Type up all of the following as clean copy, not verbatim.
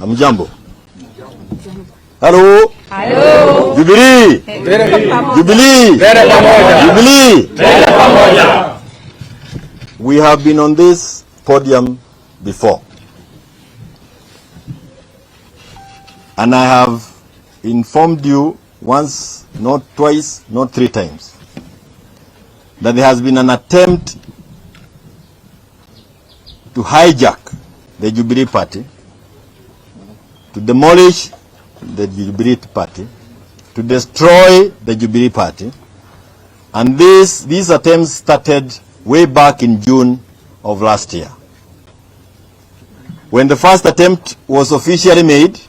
Hamjambo. Hello. Hello. Jubilee. Jubilee. Jubilee. We have been on this podium before. And I have informed you once, not twice, not three times, that there has been an attempt to hijack the Jubilee Party, to demolish the Jubilee Party, to destroy the Jubilee Party. And these attempts started way back in June of last year. When the first attempt was officially made,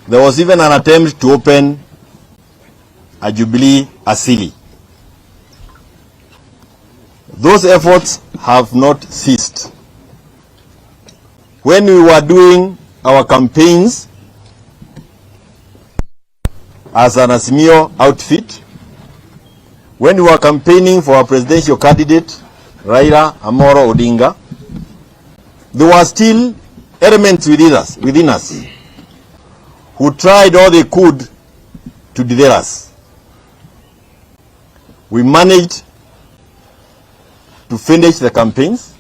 there was even an attempt to open a Jubilee Asili. Those efforts have not ceased. When we were doing our campaigns as an Azimio outfit, when we were campaigning for our presidential candidate, Raila Amolo Odinga, there were still elements within us who tried all they could to derail us. We managed to finish the campaigns.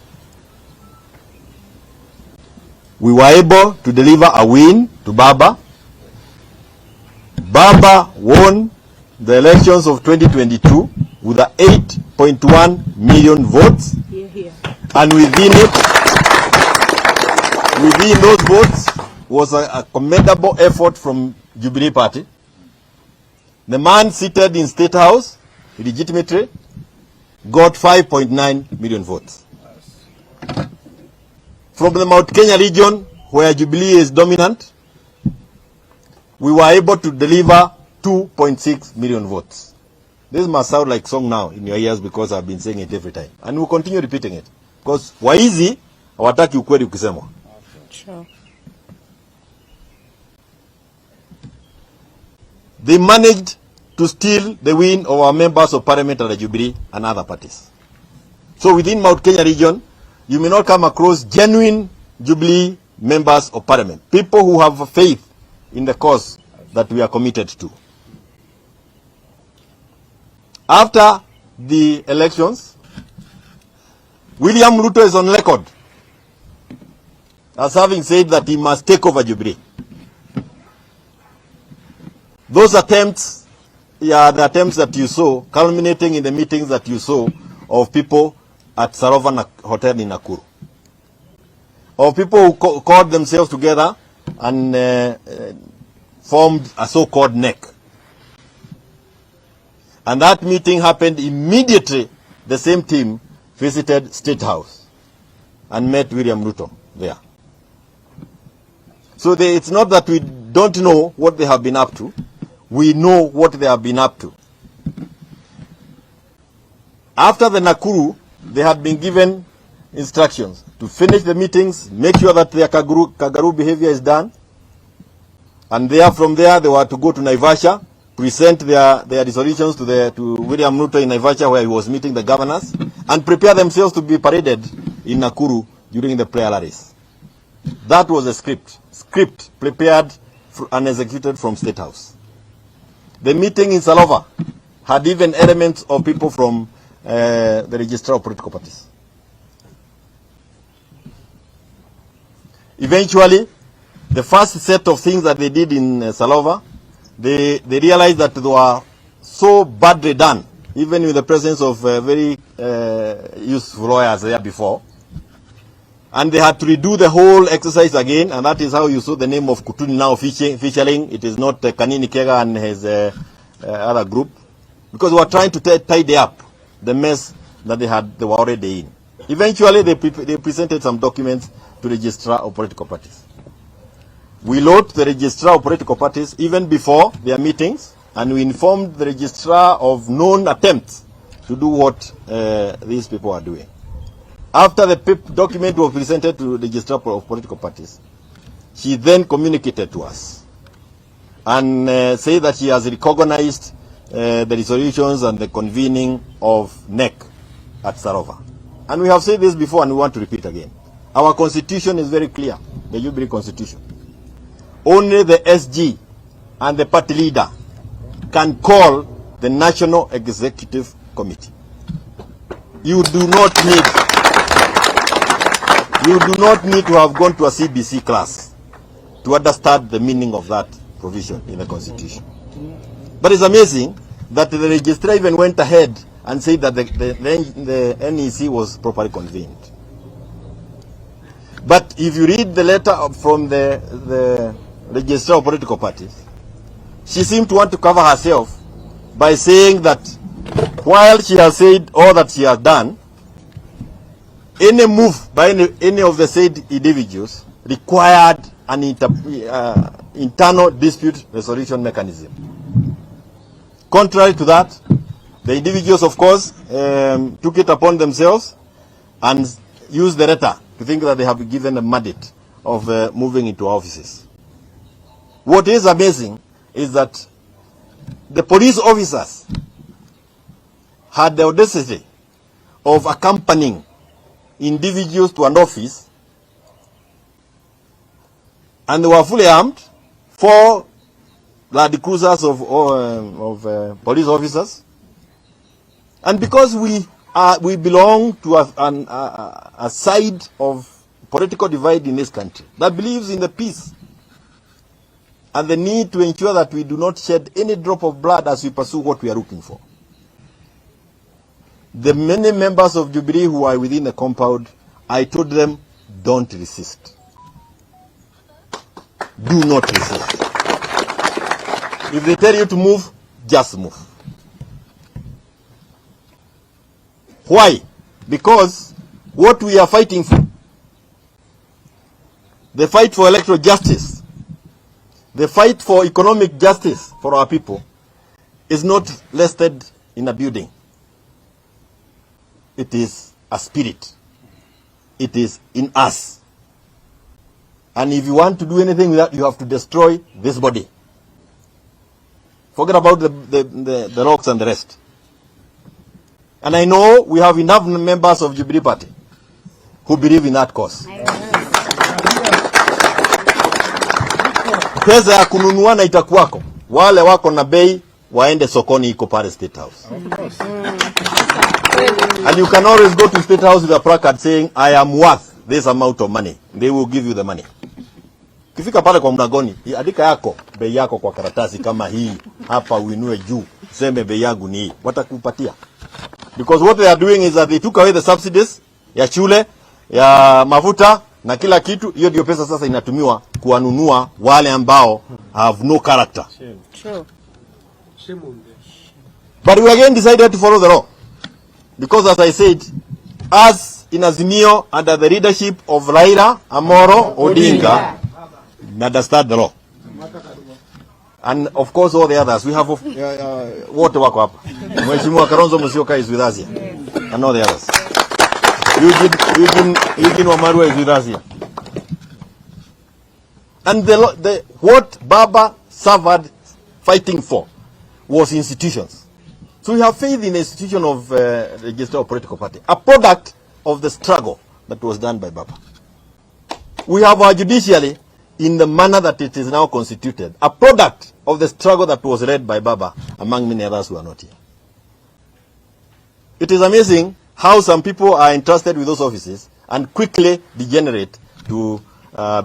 We were able to deliver a win to Baba. Baba won the elections of 2022 with a 8.1 million votes. And within those votes was a commendable effort from Jubilee Party. The man seated in State House, legitimately, got 5.9 million votes. From the Mount Kenya region, where Jubilee is dominant, we were able to deliver 2.6 million votes. This must sound like song now in your ears because I've been saying it every time. And we'll continue repeating it. Because waizi, hawataki ukweli ukisemwa. Sure. They managed to steal the win of our members of parliament at the Jubilee and other parties. So within Mount Kenya region, you may not come across genuine Jubilee members of parliament, people who have faith in the cause that we are committed to. After the elections, William Ruto is on record as having said that he must take over Jubilee. Those attempts, the attempts that you saw, culminating in the meetings that you saw of people at Sarova Hotel in Nakuru, of people who called themselves together and formed a so-called NEC. And that meeting happened immediately. The same team visited State House and met William Ruto there. So it's not that we don't know what they have been up to. We know what they have been up to. After the Nakuru, they had been given instructions to finish the meetings, make sure that their Kagaru behavior is done. And from there, they were to go to Naivasha, present their resolutions to William Ruto in Naivasha, where he was meeting the governors, and prepare themselves to be paraded in Nakuru during the prayer rallies. That was a script prepared and executed from State House. The meeting in Salova had even elements of people from the Registrar of Political Parties. Eventually, the first set of things that they did in Salova, they realized that they were so badly done, even with the presence of very useful lawyers there before. And they had to redo the whole exercise again, and that is how you saw the name of Kutuni now featuring. It is not Kanini Kega and his other group, because they were trying to tidy up the mess that they were already in. Eventually, they presented some documents to the Registrar of Political Parties. We load the Registrar of Political Parties even before their meetings, and we informed the Registrar of known attempts to do what these people are doing. After the document was presented to the Registrar of Political Parties, she then communicated to us and said that she has recognized the resolutions and the convening of NEC at Sarova. And we have said this before and we want to repeat again. Our constitution is very clear, the Jubilee Constitution. only the SG and the party leader can call the National Executive Committee. You do not need to have gone to a CBC class to understand the meaning of that provision in the Constitution. But it's amazing that the registrar even went ahead and said that the NEC was properly convened. But if you read the letter from the registrar of political parties, she seemed to want to cover herself by saying that while she has said all that she has done, any move by any of the said individuals required an internal dispute resolution mechanism. Contrary to that, the individuals, of course, took it upon themselves and used the letter to think that they have been given a mandate of moving into offices. What is amazing is that the police officers had the audacity of accompanying individuals to an office, and they were fully armed, 4 Land Cruisers of police officers. And because we belong to a side of political divide in this country that believes in the peace and the need to ensure that we do not shed any drop of blood as we pursue what we are looking for, the many members of Jubilee who are within the compound, I told them, don't resist. Do not resist. If they tell you to move, just move. Why? Because what we are fighting for, the fight for electoral justice, the fight for economic justice for our people, is not listed in a building. It is a spirit. It is in us. And if you want to do anything with that, you have to destroy this body. Forget about the rocks and the rest. And I know we have enough members of Jubilee Party who believe in that cause. Pesa ya kununua na itakuwako. Wale wako na bei waende sokoni iko pale State House. And you can always go to State House with a placard saying, I am worth this amount of money. They will give you the money. Kifika pale kwa mlangoni, andika yako, bei yako kwa karatasi kama hii, hapa uinue juu, seme bei yangu ni hii. Watakupatia. Because what they are doing is that they took away the subsidies ya shule, ya mafuta na kila kitu. Hiyo ndio pesa sasa inatumiwa kuwanunua wale ambao have no character. True. But we again decided to follow the law. Because as I said, as in Azimio under the leadership of Raila, Amoro, Odinga, understand the law. And of course all the others. We have wote wako hapa. Mheshimiwa Kalonzo Musyoka is with us here. And all the others. Eugene Wamalwa is with us here. And what Baba suffered fighting for was institutions. So we have faith in the institution of the Register of Political Party, a product of the struggle that was done by Baba. We have our judiciary in the manner that it is now constituted, a product of the struggle that was led by Baba, among many others who are not here. It is amazing how some people are entrusted with those offices and quickly degenerate to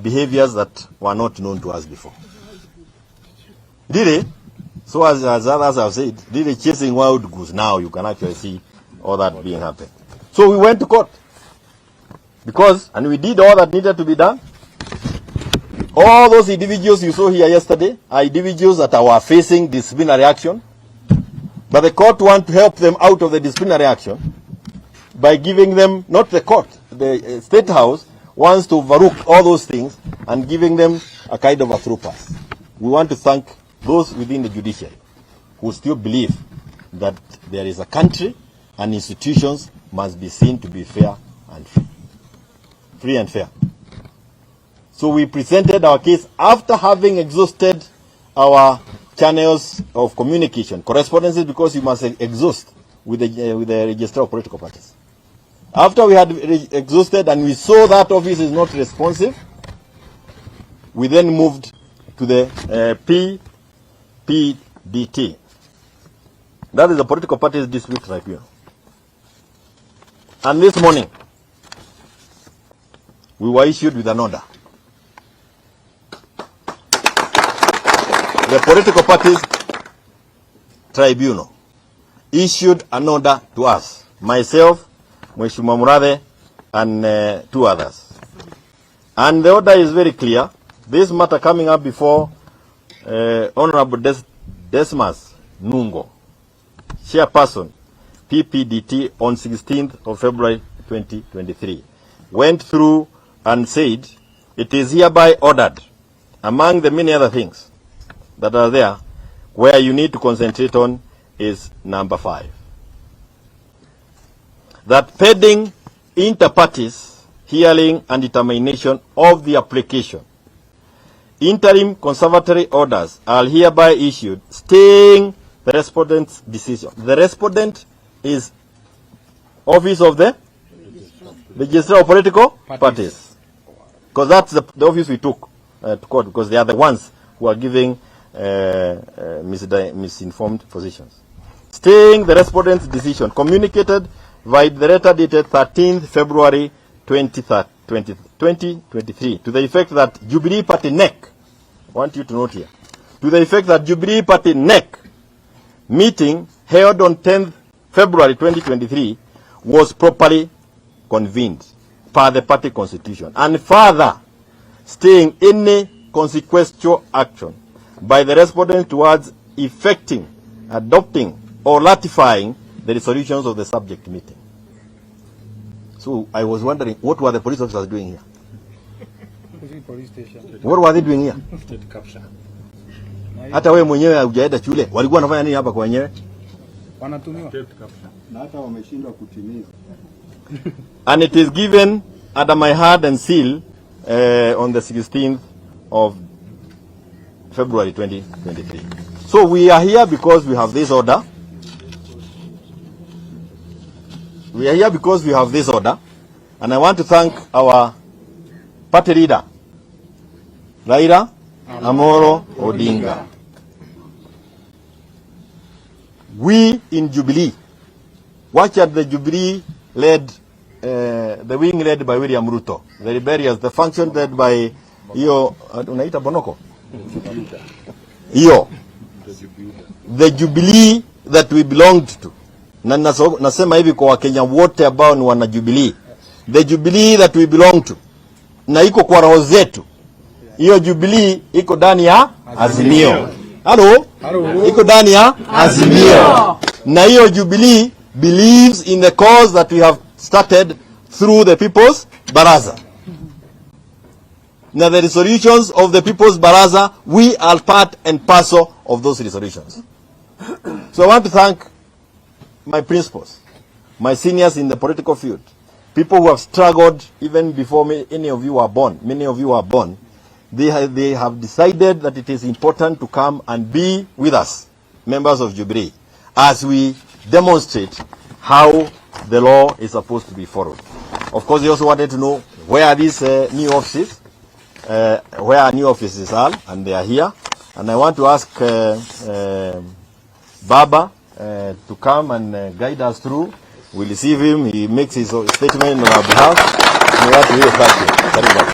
behaviors that were not known to us before. Really, so as others have said, really chasing wild goose, now you can actually see all that being happened. So we went to court. And we did all that needed to be done. All those individuals you saw here yesterday are individuals that are facing disciplinary action. But the court wants to help them out of the disciplinary action by giving them, not the court, the State House wants to overlook all those things and giving them a kind of a through pass. We want to thank those within the judiciary who still believe that there is a country and institutions must be seen to be fair and free and fair. So we presented our case after having exhausted our channels of communication, correspondences, because you must exhaust with the Register of Political Parties. After we had exhausted and we saw that office is not responsive, we then moved to the PPDT. That is the Political Parties Dispute Tribunal. And this morning, we were issued with an order. The Political Parties Tribunal issued an order to us, myself, Mheshimiwa Murathe, and 2 others. And the order is very clear. This matter coming up before Honorable Desmas Nungo, Chairperson, PPDT, on 16th of February 2023, went through and said, it is hereby ordered, among the many other things that are there, where you need to concentrate on is number 5. That pending inter-parties hearing and determination of the application, interim conservatory orders are hereby issued staying the respondent's decision. The respondent is office of the registrar of political parties. Because that's the office we took to court, because they are the ones who are giving misinformed positions. Staying the respondent's decision communicated by the letter dated 13th February 2023 to the effect that Jubilee Party NEC, I want you to note here, to the effect that Jubilee Party NEC meeting held on 10th February 2023 was properly convened per the party constitution, and further staying any consequential action by the respondent towards effecting, adopting, or ratifying the resolutions of the subject meeting. So I was wondering, what were the police officers doing here? What were they doing here? Hata wewe mwenyewe hujaenda shule, walikuwa wanafanya nini hapa kwa wenyewe? Wanatumiwa. Na hata wameshindwa kutimiza. And it is given under my hand and seal on the 16th of February 2023. So we are here because we have this order. We are here because we have this order, and I want to thank our party leader, Raila Amolo Odinga. We in Jubilee, watch at the Jubilee led, the wing led by William Ruto, the rebellious, the function led by Iyo, unaita Bonoko? Iyo, the Jubilee that we belonged to. Na nasema hivi kwa Wakenya wote ambao ni wana Jubilee. The Jubilee that we belong to. Na iko kwa roho zetu. Hiyo Jubilee iko ndani ya Azimio. Hello? Iko ndani ya Azimio. Na hiyo Jubilee believes in the cause that we have started through the People's Baraza. Now the resolutions of the People's Baraza, we are part and parcel of those resolutions. So I want to thank my principals, my seniors in the political field, people who have struggled even before any of you are born. Many of you are born. They have decided that it is important to come and be with us, members of Jubilee, as we demonstrate how the law is supposed to be followed. Of course, they also wanted to know where are these new offices, where our new offices are, and they are here. And I want to ask Baba to come and guide us through. We receive him. He makes his statement on our behalf. We want to hear from you.